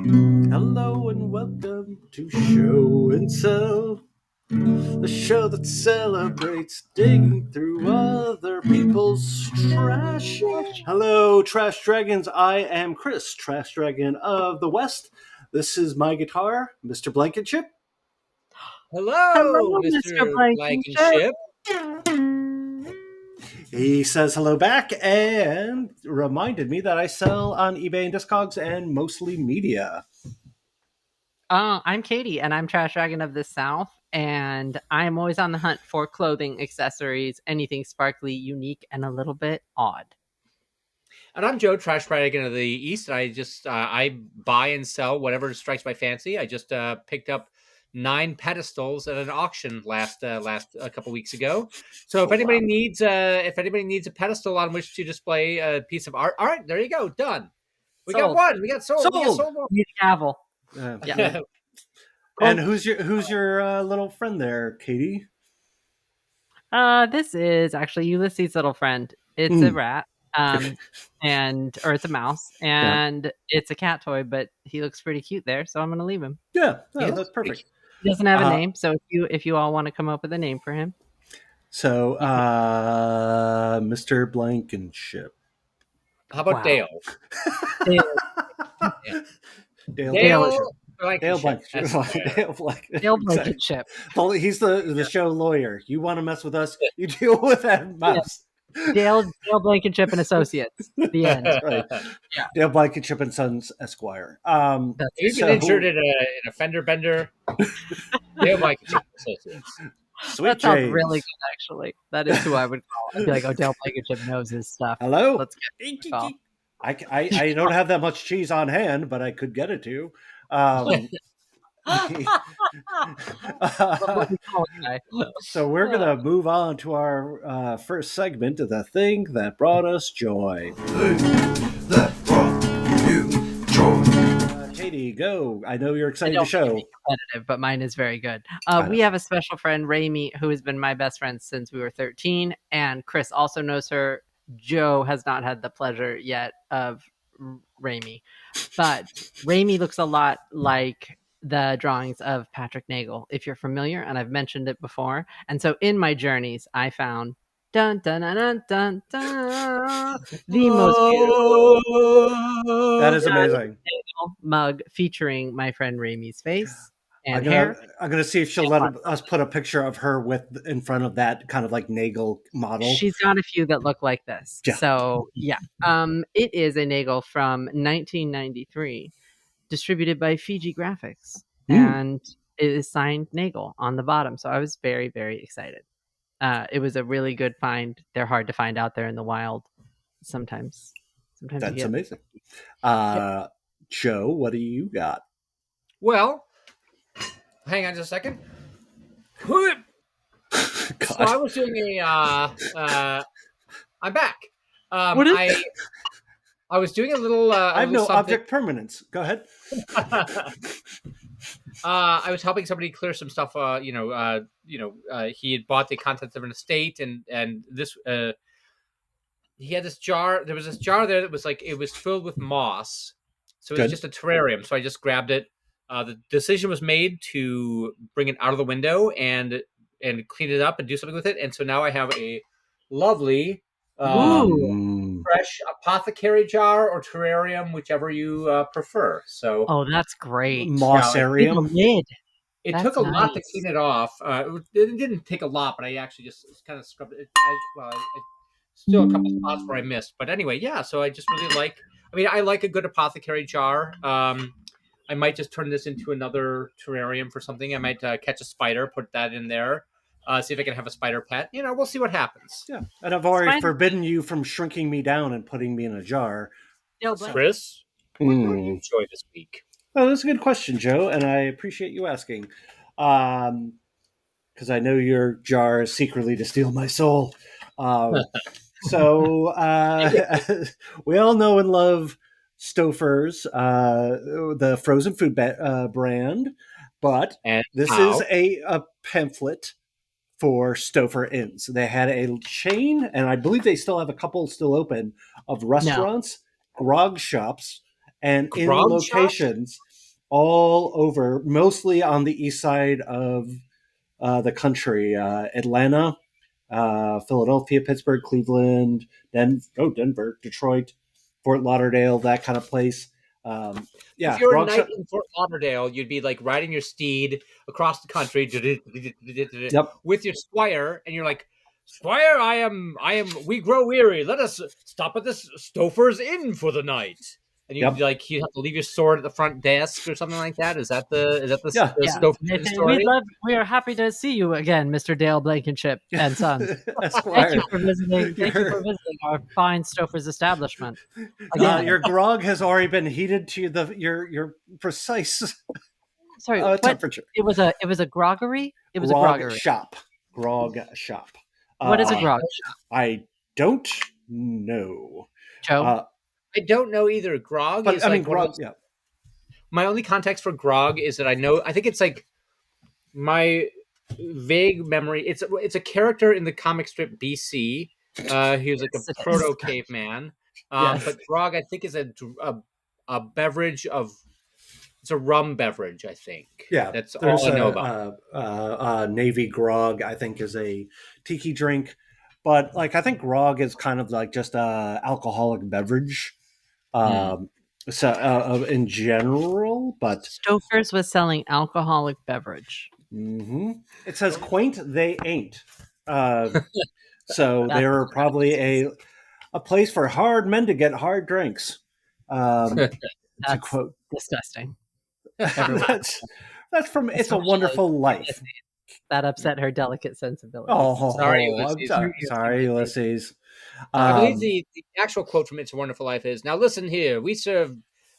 Hello and welcome to Show and Sell, the show that celebrates digging through other people's trash. Hello, Trash Dragons. I am Chris, Trash Dragon of the West. This is my guitar, Mr. Blankenship. Hello, Hello, Mr. Mr. Blankenship. Blankenship. He says hello back and reminded me that I sell on eBay and Discogs and mostly media. I'm Katie, and I'm Trash Dragon of the South, and I'm always on the hunt for clothing, accessories, anything sparkly, unique, and a little bit odd. And I'm Joe, Trash Dragon of the East. I just I buy and sell whatever strikes my fancy. I just picked up 9 pedestals at an auction last a couple weeks ago. So if anybody needs a pedestal on which to display a piece of art, all right, there you go, done. We got one. We got sold. We got sold one. Need a gavel. Yeah. And who's your little friend there, Katie? This is actually Ulysses' little friend. It's a rat, or it's a mouse, and it's a cat toy. But he looks pretty cute there, so I'm gonna leave him. Yeah, that's perfect. He doesn't have a name, so if you all want to come up with a name for him. So, Mr. Blankenship. How about Dale? Dale Blankenship. Dale Blankenship. Well, he's the show lawyer. You want to mess with us, you deal with that mouse. Dale Blankenship and Associates. The end. Right. Yeah. Dale Blankenship and Sons Esquire. He's been injured in a fender bender. Dale Blankenship Associates. Sweet that sounds James. really good, actually. That is who I would call. I'd be like, oh, Dale Blankenship knows his stuff. Hello? Let's get the call. I don't have that much cheese on hand, but I could get it to you. So we're going to move on to our first segment of the thing that brought us joy. That brought you joy. Katie, go. I know you're excited to show. Competitive, but mine is very good. We have a special friend, Raimi, who has been my best friend since we were 13, and Chris also knows her. Joe has not had the pleasure yet of Raimi, but Raimi looks a lot like the drawings of Patrick Nagel, if you're familiar, and I've mentioned it before. And so in my journeys, I found dun dun dun dun dun, dun the most beautiful that is amazing mug featuring my friend Raimi's face. I'm gonna see if she'll let us put a picture of her in front of that kind of like Nagel model. She's got a few that look like this. Yeah. So yeah, it is a Nagel from 1993, distributed by Fiji Graphics, and it is signed Nagel on the bottom. So I was very, very excited. It was a really good find. They're hard to find out there in the wild. Sometimes that's amazing. Joe, what do you got? Well, hang on just a second. So I was doing I'm back. What is I was doing a little. I have no object permanence. Go ahead. I was helping somebody clear some stuff. He had bought the contents of an estate, and this. He had this jar. There was this jar there that was it was filled with moss. So it was just a terrarium. So I just grabbed it. The decision was made to bring it out of the window and clean it up and do something with it. And so now I have a lovely fresh apothecary jar or terrarium, whichever you prefer. So that's great. Mossarium. It took a lot to clean it off. It didn't take a lot, but I actually just kind of scrubbed it. Still a couple spots where I missed. But anyway, yeah. So I just really I like a good apothecary jar. I might just turn this into another terrarium for something. I might catch a spider, put that in there, see if I can have a spider pet. We'll see what happens. Yeah, and I've already forbidden you from shrinking me down and putting me in a jar. Chris, what did you enjoy this week? Oh, that's a good question, Joe, and I appreciate you asking. Because I know your jar is secretly to steal my soul. So we all know and love Stouffer's, the frozen food brand, but this is a pamphlet for Stouffer Inns. They had a chain, and I believe they still have a couple still open, of restaurants, grog shops, and in locations all over, mostly on the east side of the country. Atlanta, Philadelphia, Pittsburgh, Cleveland, Denver, Detroit, Fort Lauderdale, that kind of place. Um, If yeah, you're a grog knight shop. in Fort Lauderdale, you'd be like riding your steed across the country Yep. with your squire, and you're like, Squire, we grow weary. Let us stop at this Stouffer's Inn for the night. And you Yep. like you have to leave your sword at the front desk or something like that. Is that the Yeah. Yeah, Stouffer's they Inn say, story? we are happy to see you again, Mr. Dale Blankenship and Sons. Thank you Esquire. for visiting. Thank you for Your, visiting our fine Stouffer's establishment. Again, your grog has already been heated to your precise sorry, what? temperature. It was a groggery. It was a Grog groggery. shop. Grog shop. What is a Uh, grog? I don't know. Joe? I don't know either. Grog But is I mean, like one of grog. those. Yeah. My only context for grog is that I think it's like my vague memory. It's a character in the comic strip BC. He was like Yes, a it is. proto caveman. Yes. But grog, I think, is a beverage of it's a rum beverage. I think Yeah. that's There's all I know about. Navy grog, I think, is a tiki drink. But like, I think grog is kind of like just a alcoholic beverage. Um, in general, but Stouffer's was selling alcoholic beverage. it says quaint they ain't. So That's they're probably a place for hard men to get hard drinks. To that's quote, disgusting. that's from It's a Especially Wonderful Life. that upset her delicate sensibilities. Oh, Sorry, I'm Ulysses. sorry, Ulysses. I believe the actual quote from It's a Wonderful Life is, "Now listen here, we serve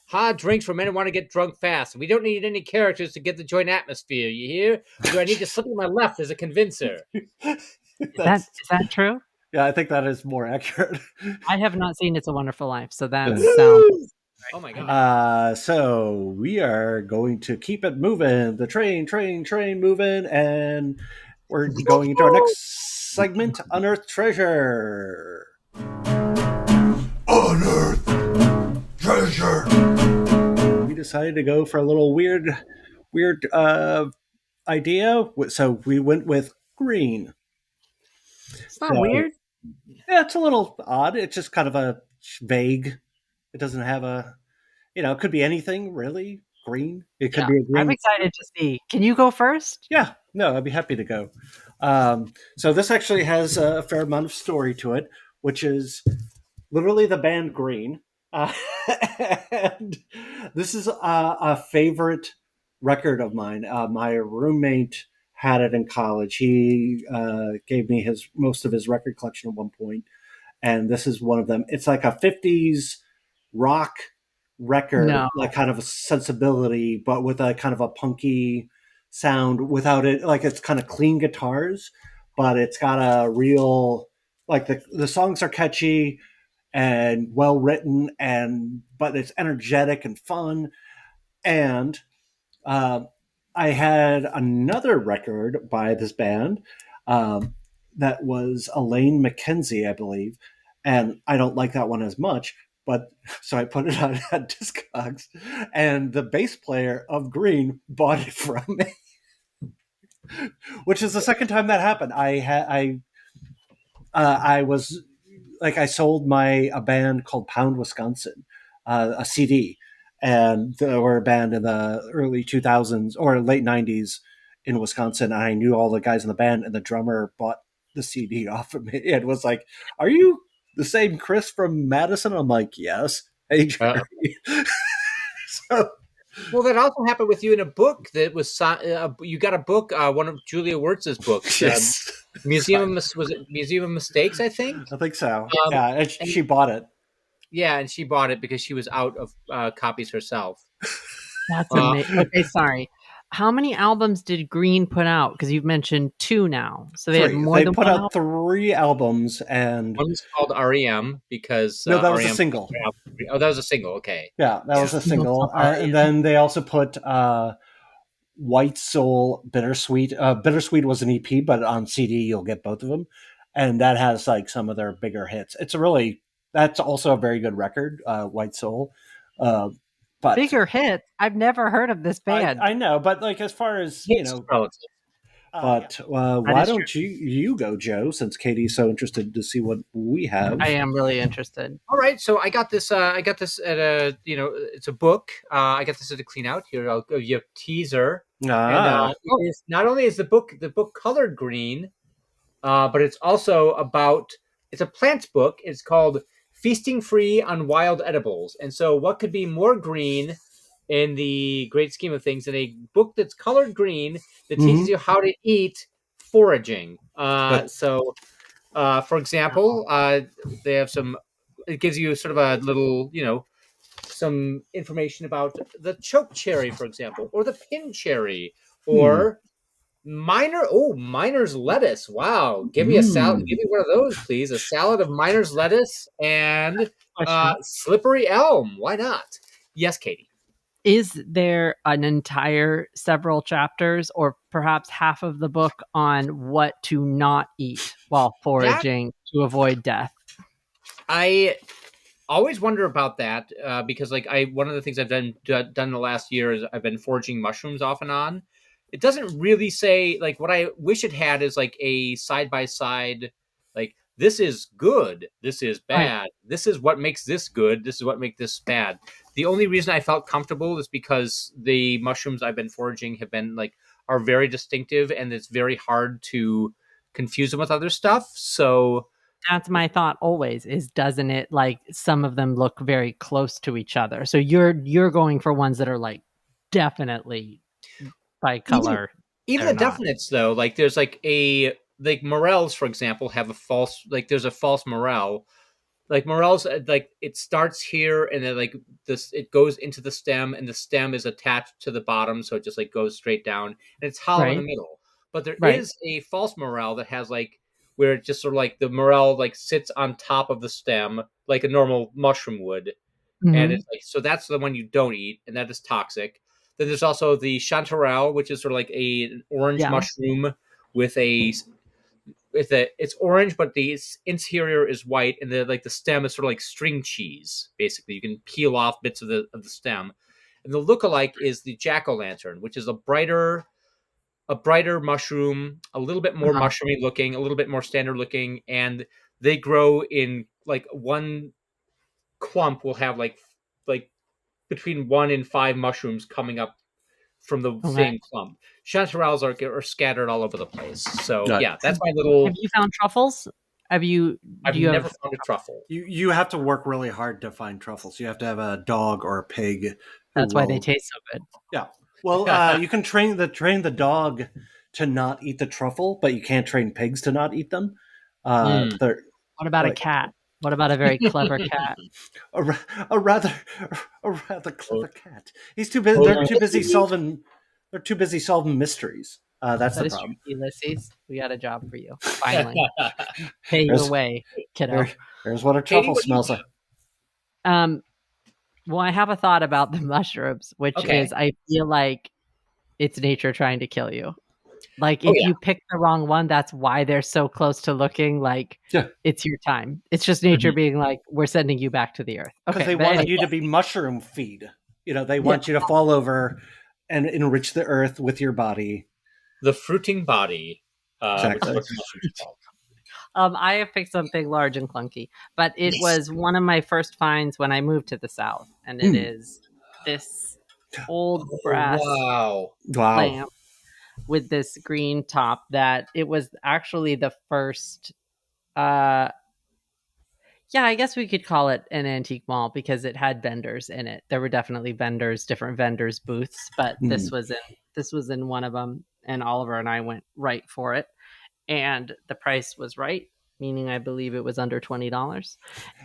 hard drinks for men who want to get drunk fast. We don't need any characters to get the joint atmosphere, you hear? Do I need to slip to my left as a convincer?" Is that true? Yeah, I think that is more accurate. I have not seen It's a Wonderful Life, so that sounds. Oh my god. So we are going to keep it moving. The train moving, and we're going into our next segment, Unearthed Treasure. Unearthed Treasure. We decided to go for a little weird idea. So we went with green. It's not weird. Yeah, it's a little odd. It's just kind of a vague. It doesn't have a, it could be anything really. Green. It could be a green. I'm excited to see. Can you go first? Yeah, no, I'd be happy to go. So this actually has a fair amount of story to it, which is literally the band Green. And this is a favorite record of mine. My roommate had it in college. He gave me most of his record collection at one point, and this is one of them. It's like a 50s rock record, No. like kind of a sensibility, but with a kind of a punky sound without it. Like it's kind of clean guitars, but it's got a real, like the songs are catchy and well written, but it's energetic and fun. And uh, I had another record by this band that was Elaine McKenzie, I believe, and I don't like that one as much. But so I put it on Discogs, and the bass player of Green bought it from me, which is the second time that happened. I was like, I sold a band called Pound Wisconsin, a CD, and they were a band in the early 2000s or late 90s in Wisconsin. And I knew all the guys in the band, and the drummer bought the CD off of me and was like, "Are you the same Chris from Madison?" I'm like, "Yes." Hey, Jerry. So, Well, that also happened with you in a book that was you got a book, one of Julia Wertz's books, yes. was it Museum of Mistakes? I think. I think so. Yeah, and she bought it. Yeah, and she bought it because she was out of copies herself. That's amazing. Okay, sorry. How many albums did Green put out? Because you've mentioned 2 now, so they had more They than put one out album? 3 albums, and One was called REM because no, that was a REM. single. Oh, that was a single. Okay. Yeah, that was a single. REM. And then they also put White Soul Bittersweet. Bittersweet was an EP, but on CD you'll get both of them, and that has like some of their bigger hits. That's also a very good record, White Soul. But Bigger hits. I've never heard of this band. I know, but like as far as It's relative. but why don't you go, Joe? Since Katie's so interested to see what we have. I am really interested. All right, so I got this. I got this at a. It's a book. I got this at a clean out. Here, I'll give you a teaser. And it is, not only is the book colored green, but it's also about. It's a plants book. It's called Feasting Free on Wild Edibles. And so, what could be more green in the great scheme of things than a book that's colored green that teaches you how to eat foraging? So, for example, they have some. It gives you sort of a little, some information about the choke cherry, for example, or the pin cherry, or miner's lettuce. Wow, give me a salad. Give me one of those, please. A salad of miner's lettuce and slippery elm. Why not? Yes, Katie. Is there an entire several chapters or perhaps half of the book on what to not eat while foraging to avoid death? I always wonder about that because one of the things I've done the last year is I've been foraging mushrooms off and on. It doesn't really say, like, what I wish it had is like a side by side, like, this is good, this is bad, right. This is what makes this good, this is what makes this bad. The only reason I felt comfortable is because the mushrooms I've been foraging have been are very distinctive, and it's very hard to confuse them with other stuff. So that's my thought always, is doesn't it, like, some of them look very close to each other? So you're going for ones that are like definitely by color. Even the definites, though, like there's morels, for example, have a false, there's a false morel. Like morels, it starts here and then it goes into the stem, and the stem is attached to the bottom, so it just goes straight down, and it's hollow in the middle. But there is a false morel that has where it just sort of the morel sits on top of the stem like a normal mushroom would. Mm-hmm. And it's so that's the one you don't eat, and that is toxic. Then there's also the chanterelle, which is sort of an orange mushroom with it's orange, but the interior is white, and the stem is sort of like string cheese. Basically, you can peel off bits of the stem. And the lookalike is the jack-o'-lantern, which is a brighter mushroom, a little bit more mushroomy looking, a little bit more standard looking, and they grow in one clump will have between 1 and 5 mushrooms coming up from the same clump. Chanterelles are scattered all over the place. So that's my little. Have you found truffles? I've never found a truffle. You have to work really hard to find truffles. You have to have a dog or a pig. That's why they taste so good. Yeah. Well, you can train the dog to not eat the truffle, but you can't train pigs to not eat them. What about a cat? What about a very clever cat? A rather clever cat. He's too busy. They're too busy solving. They're too busy solving mysteries. That's the problem. True, Ulysses, we got a job for you. Finally, pay your way, kiddo. There's what a truffle smells like. Well, I have a thought about the mushrooms, which is I feel like it's nature trying to kill you. If you pick the wrong one, that's why they're so close to looking like it's your time. It's just nature being like, we're sending you back to the earth. Because they want you to be mushroom feed. They want you to fall over and enrich the earth with your body. The fruiting body. Exactly. I have picked something large and clunky, but it was one of my first finds when I moved to the South, and it is this old brass lamp with this green top that it was actually the first I guess we could call it an antique mall because it had vendors in it. There were definitely different vendors booths, but this was in one of them, and Oliver and I went right for it, and the price was right, meaning I believe it was under $20.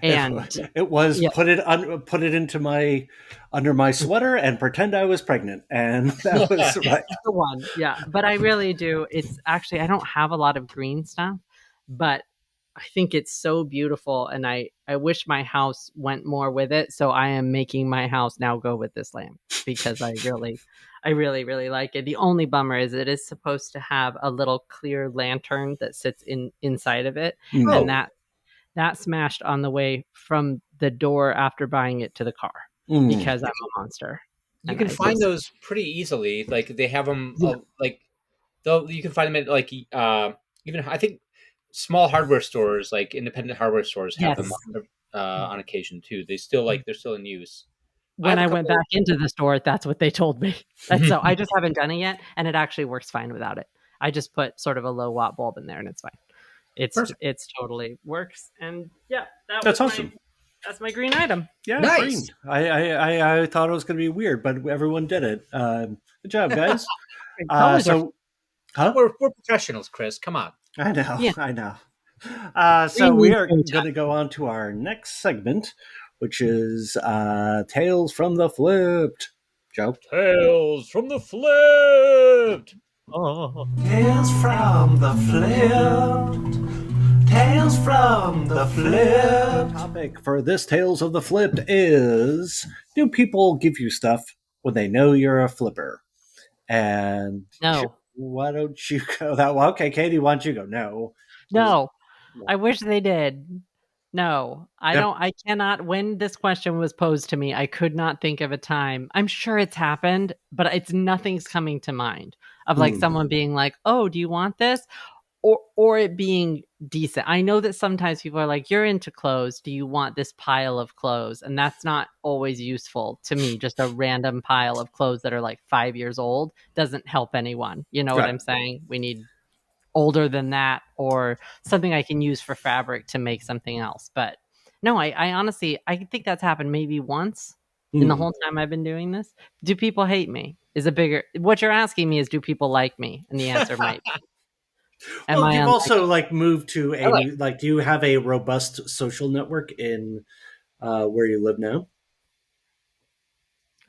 And it was put it under my sweater and pretend I was pregnant, and that was right. The one, but I really do. It's actually, I don't have a lot of green stuff, but I think it's so beautiful, and I wish my house went more with it. So I am making my house now go with this lamp because I really, really like it. The only bummer is it is supposed to have a little clear lantern that sits inside of it, and that smashed on the way from the door after buying it to the car. because I'm a monster. You And can I find just those pretty easily. Like they have them, yeah. like though you can find them at like even I think small hardware stores, like independent hardware stores, have them Yes. on occasion too. They're still in use. I When have a I went couple. back into the store, that's what they told me. And so I just haven't done it yet, and it actually works fine without it. I just put sort of a low watt bulb in there, and it's fine. Perfect. It's totally works. And yeah, That's awesome. that's my green item. Yeah, green. Nice. I thought it was going to be weird, but everyone did it. Good job, guys. Colors are So, huh? We're professionals, Chris. Come on. I know, yeah. I know. So Green we means are green going to go on to our next segment, which is Tales from the Flipped. Joe? Tales from the Flipped. Oh. Tales from the Flipped. Tales from the Flipped. Topic for this Tales of the Flipped is: do people give you stuff when they know you're a flipper? And No. why don't you go that way? Okay, Katie, why don't you go? No. No. I wish they did. No, I Yep. don't. I cannot. When this question was posed to me, I could not think of a time. I'm sure it's happened, but nothing's coming to mind of like someone being like, "Oh, do you want this?" Or it being decent. I know that sometimes people are like, "You're into clothes. Do you want this pile of clothes?" And that's not always useful to me. Just a random pile of clothes that are like 5 years old doesn't help anyone. You know what Right. I'm saying? We need older than that, or something I can use for fabric to make something else. But no, I honestly, I think that's happened maybe once in the whole time I've been doing this. Do people hate me? Is a bigger, what you're asking me is, do people like me? And the answer might be. Am Well, I you've also unlikable? like moved to I a like. new, like, do you have a robust social network in where you live now?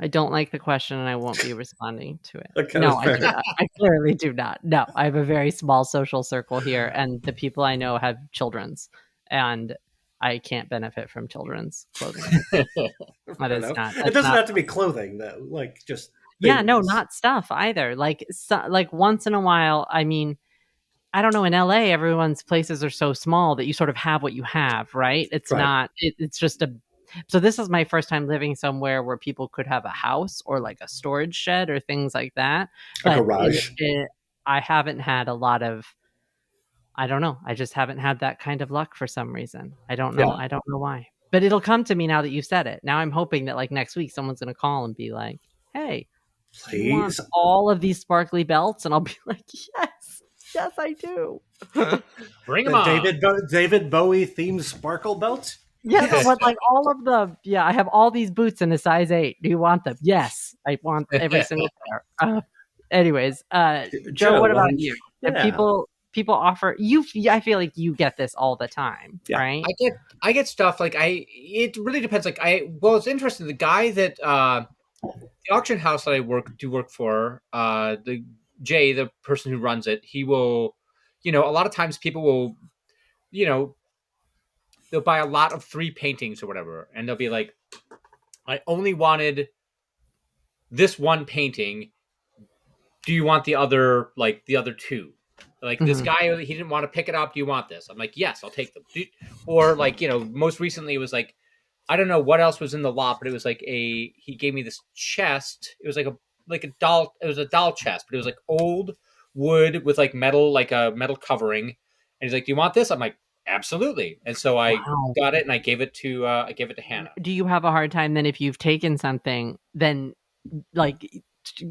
I don't like the question, and I won't be responding to it. Okay, No, that's I fair. do not. I clearly do not. No, I have a very small social circle here, and the people I know have children's, and I can't benefit from children's clothing. That Fair is enough. not. It That's doesn't not. have to be clothing though, like just Yeah, no, things. not stuff either. Like, like once in a while. I mean, I don't know. In LA, everyone's places are so small that you sort of have what you have, right? It's Right. not. It's just a. So this is my first time living somewhere where people could have a house or like a storage shed or things like that. A But garage. I haven't had a lot of. I don't know. I just haven't had that kind of luck for some reason. I don't know. Yeah. I don't know why. But it'll come to me now that you said it. Now I'm hoping that like next week someone's going to call and be like, "Hey, do you want Please. all of these sparkly belts?" And I'll be like, "Yes, yes, I do." Bring them The on. David Bowie themed sparkle belt? Yeah, but Yes. with like all of the, yeah, I have all these boots in a size 8. Do you want them? Yes, I want every single pair. Anyways, Joe, Joe, what why about don't you? you? If Yeah. people offer you, I feel like you get this all the time, Yeah. right? I get stuff like it really depends. Like well, it's interesting. The guy that the auction house that I work for, the Jay, the person who runs it, he will, a lot of times people will, you know, they'll buy a lot of 3 paintings or whatever, and they'll be like, I only wanted this one painting. Do you want the other 2? Like this Mhm. guy, he didn't want to pick it up. Do you want this? I'm like, yes, I'll take them. Or like, most recently it was like, I don't know what else was in the lot, but it was like he gave me this chest. It was like a doll. It was a doll chest, but it was like old wood with like metal, like a metal covering. And he's like, "Do you want this?" I'm like, "Absolutely." And so I Wow. got it and I gave it to Hannah. Do you have a hard time then if you've taken something, then like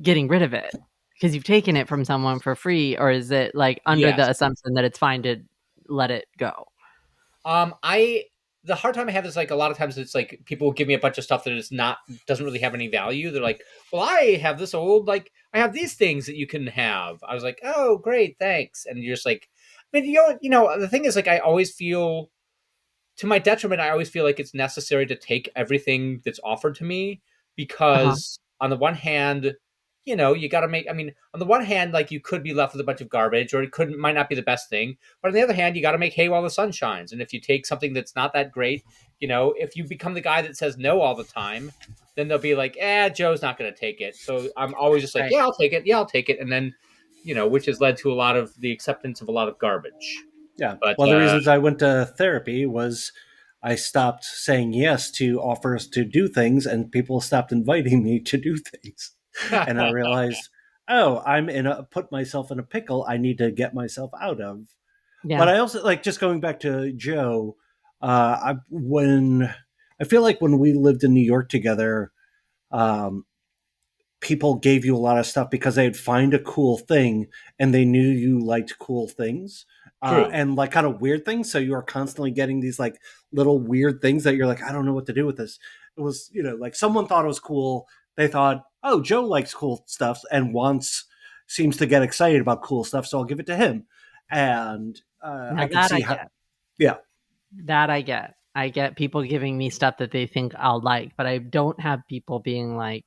getting rid of it because you've taken it from someone for free, or is it like under Yes. the assumption that it's fine to let it go? I the hard time I have is like a lot of times it's like people will give me a bunch of stuff that is not doesn't really have any value. They're like, "Well, I have this old like I have these things that you can have." I was like, "Oh, great, thanks." And you're just like, I mean, the thing is like I always feel to my detriment, I always feel like it's necessary to take everything that's offered to me Uh-huh. because on the one hand, you got to make. I mean, on the one hand, like you could be left with a bunch of garbage, or it might not be the best thing. But on the other hand, you got to make hay while the sun shines. And if you take something that's not that great, if you become the guy that says no all the time, then they'll be like, Joe's not going to take it. So I'm always just like, Right. yeah, I'll take it. Yeah, I'll take it. And then, which has led to a lot of the acceptance of a lot of garbage. Yeah. But One of the reasons I went to therapy was I stopped saying yes to offers to do things, and people stopped inviting me to do things. And I realized, oh, put myself in a pickle I need to get myself out of. Yeah. But I also like, just going back to Joe. When I feel like when we lived in New York together, um, people gave you a lot of stuff because they'd find a cool thing and they knew you liked cool things, True. and like kind of weird things. So you are constantly getting these like little weird things that you're like, I don't know what to do with this. It was, like someone thought it was cool. They thought, oh, Joe likes cool stuff and seems to get excited about cool stuff, so I'll give it to him. And Now I can that see I how, get. yeah, That I get. I get people giving me stuff that they think I'll like, but I don't have people being like,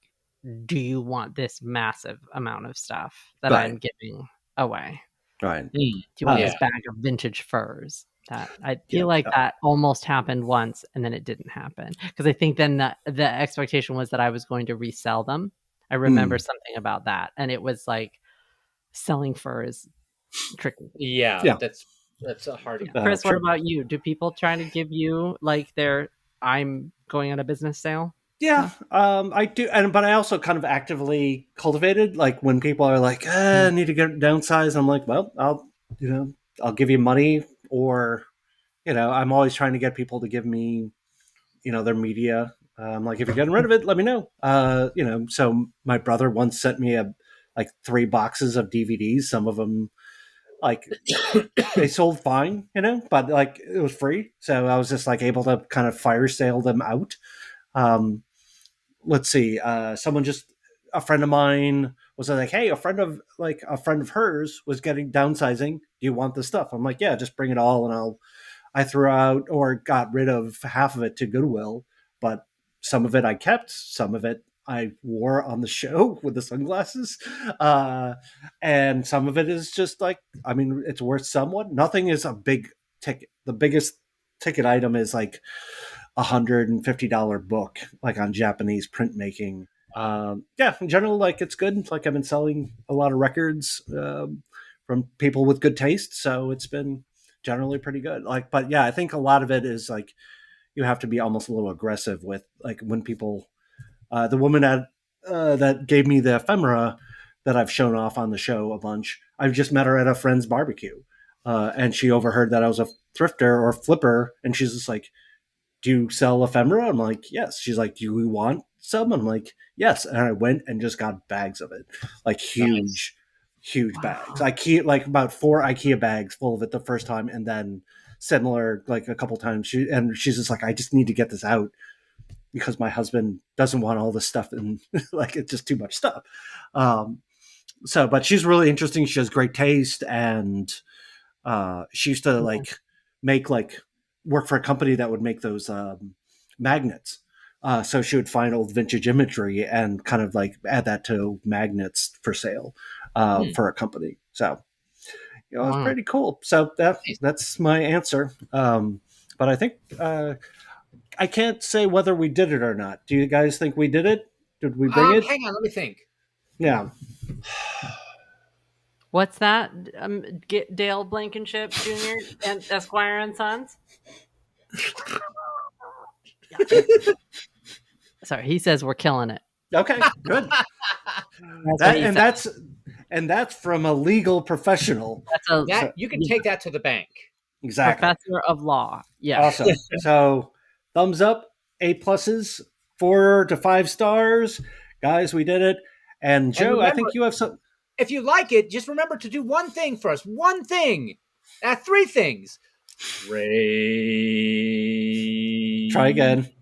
do you want this massive amount of stuff that Right. I'm giving away? right. Do you want Yeah. this bag of vintage furs? That I Yeah, feel like yeah. that almost happened once and then it didn't happen. Because I think then the expectation was that I was going to resell them. I remember something about that. And it was like selling fur is tricky. Yeah, Yeah. that's a hard. Chris, what True. about you? Do people try to give you like their I'm going on a business sale? Yeah, I do, but I also kind of actively cultivated. Like when people are like, I need to get downsized, I'm like, well, I'll give you money, or I'm always trying to get people to give me, their media. Like if you're getting rid of it, let me know. So my brother once sent me like 3 boxes of DVDs. Some of them, like, they sold fine, but like it was free, so I was just like able to kind of fire sale them out. Um, let's see, a friend of mine was like, hey, a friend of hers was getting downsizing, do you want this stuff? I'm like, yeah, just bring it all, and I threw out or got rid of half of it to Goodwill, but some of it I kept, some of it I wore on the show with the sunglasses, and some of it is just like, I mean, it's worth somewhat. Nothing is a big ticket. The biggest ticket item is like $150 book, like on Japanese printmaking. Yeah, in general, like it's good. Like I've been selling a lot of records, from people with good taste, so it's been generally pretty good. Like, but yeah, I think a lot of it is like you have to be almost a little aggressive with like when people. The woman that gave me the ephemera that I've shown off on the show a bunch. I've just met her at a friend's barbecue, and she overheard that I was a thrifter or flipper, and she's just like, do you sell ephemera? I'm like, yes. She's like, do you want some? I'm like, yes. And I went and just got bags of it, like huge, huge bags. I keep like about 4 IKEA bags full of it the first time, and then similar like a couple times. She's just like, I just need to get this out because my husband doesn't want all this stuff, and like it's just too much stuff. But she's really interesting. She has great taste, and she used to like make like work for a company that would make those magnets. So she would find old vintage imagery and kind of like add that to magnets for sale for a company. So it was pretty cool. So that's my answer. But I think I can't say whether we did it or not. Do you guys think we did it? Did we bring it? Hang on, let me think. Yeah. What's that? Dale Blankenship Jr. and Esquire and Sons. Yeah. Sorry, he says we're killing it. Okay, good. That's from a legal professional. You can take that to the bank. Exactly. Professor of law. Yeah. Awesome. So thumbs up, A+, 4 to 5 stars. Guys, we did it. And Joe, remember, I think you have some. If you like it, just remember to do one thing for us. One thing. 3 things. Ray. Try again.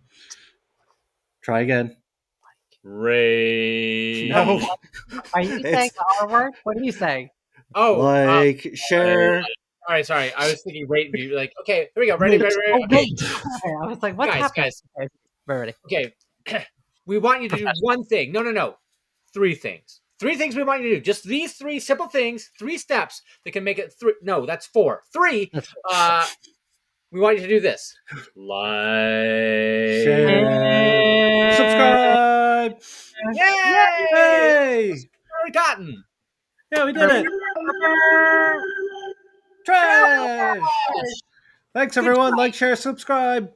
Ray. No. Are you saying our word? What are you saying? Oh, share. All right, sorry. I was thinking rate view. Like, okay, here we go. Ready. Okay. Wait. I was like, what's happening? Guys. Ready. Okay. We want you to do one thing. No. 3 things. 3 things we want you to do. Just these 3 simple things, 3 steps that can make it 3. No, that's 4. 3. We want you to do this. Like, share, subscribe. Yay! Already gotten. Yeah, we did it. Trash. Thanks, everyone. Like, share, subscribe.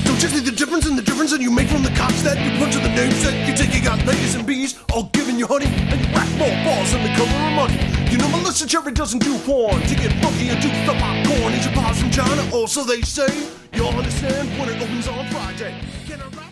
Don't you see the difference in the difference that you make from the cops that you put to the names that you take? You got ladies and bees all giving you honey, and you whack more balls in the cover of money. You know Melissa Cherry doesn't do porn. To get funky and do the popcorn, eat your paws from China. Also they say you'll understand when it opens on Friday. Can I